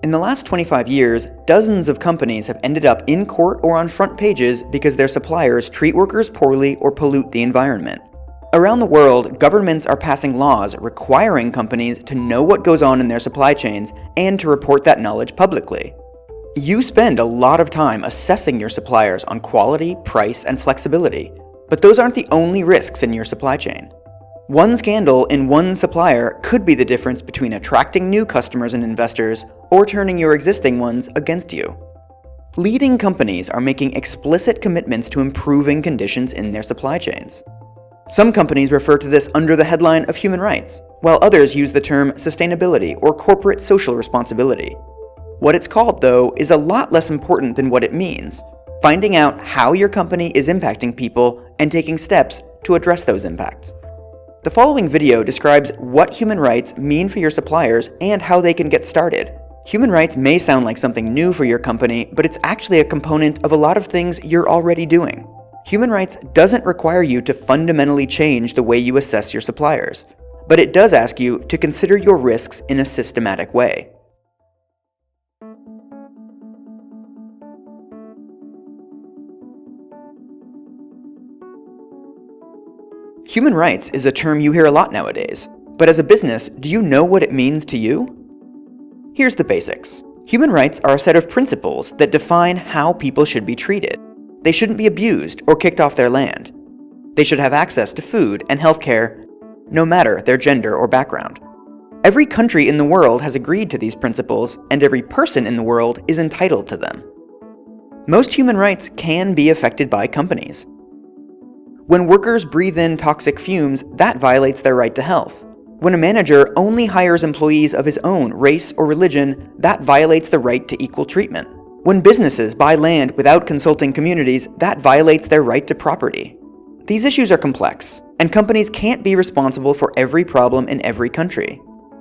In the last 25 years, dozens of companies have ended up in court or on front pages because their suppliers treat workers poorly or pollute the environment. Around the world, governments are passing laws requiring companies to know what goes on in their supply chains and to report that knowledge publicly. You spend a lot of time assessing your suppliers on quality, price, and flexibility, but those aren't the only risks in your supply chain. One scandal in one supplier could be the difference between attracting new customers and investors or turning your existing ones against you. Leading companies are making explicit commitments to improving conditions in their supply chains. Some companies refer to this under the headline of human rights, while others use the term sustainability or corporate social responsibility. What it's called, though, is a lot less important than what it means: finding out how your company is impacting people and taking steps to address those impacts. The following video describes what human rights mean for your suppliers and how they can get started. Human rights may sound like something new for your company, but it's actually a component of a lot of things you're already doing. Human rights doesn't require you to fundamentally change the way you assess your suppliers, but it does ask you to consider your risks in a systematic way. Human rights is a term you hear a lot nowadays, but as a business, do you know what it means to you? Here's the basics. Human rights are a set of principles that define how people should be treated. They shouldn't be abused or kicked off their land. They should have access to food and healthcare, no matter their gender or background. Every country in the world has agreed to these principles, and every person in the world is entitled to them. Most human rights can be affected by companies. When workers breathe in toxic fumes, that violates their right to health. When a manager only hires employees of his own race or religion, that violates the right to equal treatment. When businesses buy land without consulting communities, that violates their right to property. These issues are complex, and companies can't be responsible for every problem in every country.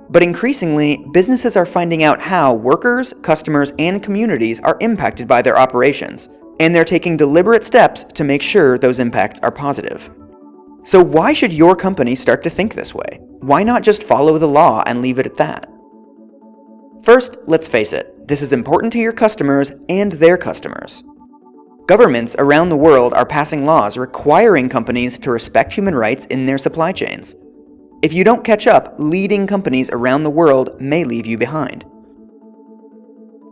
But increasingly, businesses are finding out how workers, customers, and communities are impacted by their operations, and they're taking deliberate steps to make sure those impacts are positive. So why should your company start to think this way? Why not just follow the law and leave it at that? First, let's face it, this is important to your customers and their customers. Governments around the world are passing laws requiring companies to respect human rights in their supply chains. If you don't catch up, leading companies around the world may leave you behind.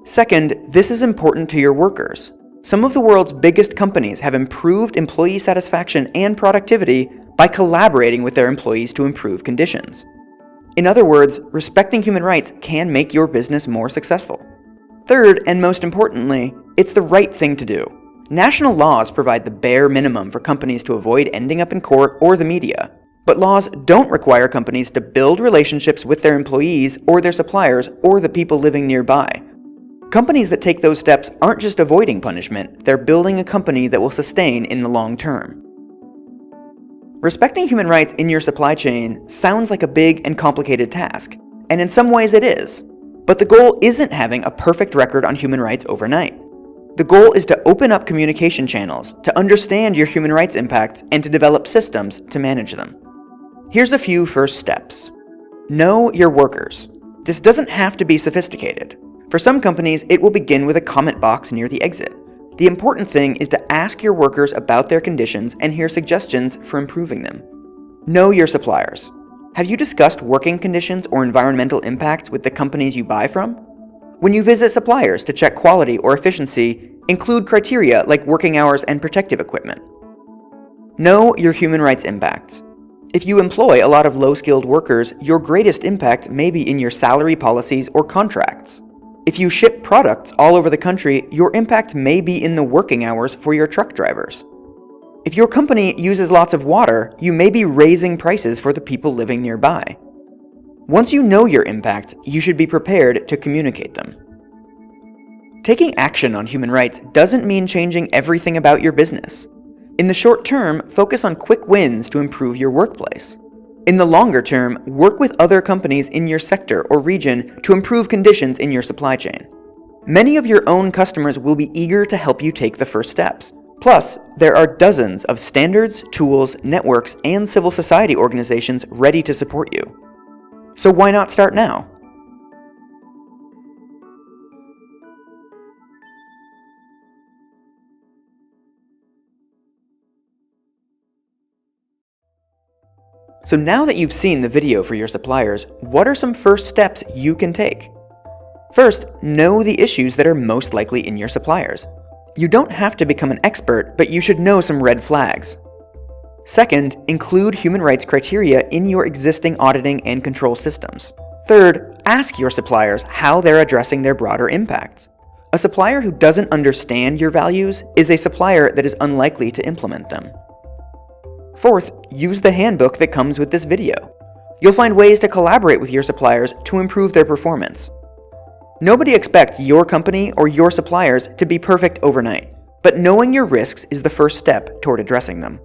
Second, this is important to your workers. Some of the world's biggest companies have improved employee satisfaction and productivity by collaborating with their employees to improve conditions. In other words, respecting human rights can make your business more successful. Third, and most importantly, it's the right thing to do. National laws provide the bare minimum for companies to avoid ending up in court or the media. But laws don't require companies to build relationships with their employees or their suppliers or the people living nearby. Companies that take those steps aren't just avoiding punishment, they're building a company that will sustain in the long term. Respecting human rights in your supply chain sounds like a big and complicated task, and in some ways it is. But the goal isn't having a perfect record on human rights overnight. The goal is to open up communication channels, to understand your human rights impacts, and to develop systems to manage them. Here's a few first steps. Know your workers. This doesn't have to be sophisticated. For some companies, it will begin with a comment box near the exit. The important thing is to ask your workers about their conditions and hear suggestions for improving them. Know your suppliers. Have you discussed working conditions or environmental impacts with the companies you buy from? When you visit suppliers to check quality or efficiency, include criteria like working hours and protective equipment. Know your human rights impacts. If you employ a lot of low-skilled workers, your greatest impact may be in your salary policies or contracts. If you ship products all over the country, your impact may be in the working hours for your truck drivers. If your company uses lots of water, you may be raising prices for the people living nearby. Once you know your impacts, you should be prepared to communicate them. Taking action on human rights doesn't mean changing everything about your business. In the short term, focus on quick wins to improve your workplace. In the longer term, work with other companies in your sector or region to improve conditions in your supply chain. Many of your own customers will be eager to help you take the first steps. Plus, there are dozens of standards, tools, networks, and civil society organizations ready to support you. So why not start now? So now that you've seen the video for your suppliers, what are some first steps you can take? First, know the issues that are most likely in your suppliers. You don't have to become an expert, but you should know some red flags. Second, include human rights criteria in your existing auditing and control systems. Third, ask your suppliers how they're addressing their broader impacts. A supplier who doesn't understand your values is a supplier that is unlikely to implement them. Fourth, use the handbook that comes with this video. You'll find ways to collaborate with your suppliers to improve their performance. Nobody expects your company or your suppliers to be perfect overnight, but knowing your risks is the first step toward addressing them.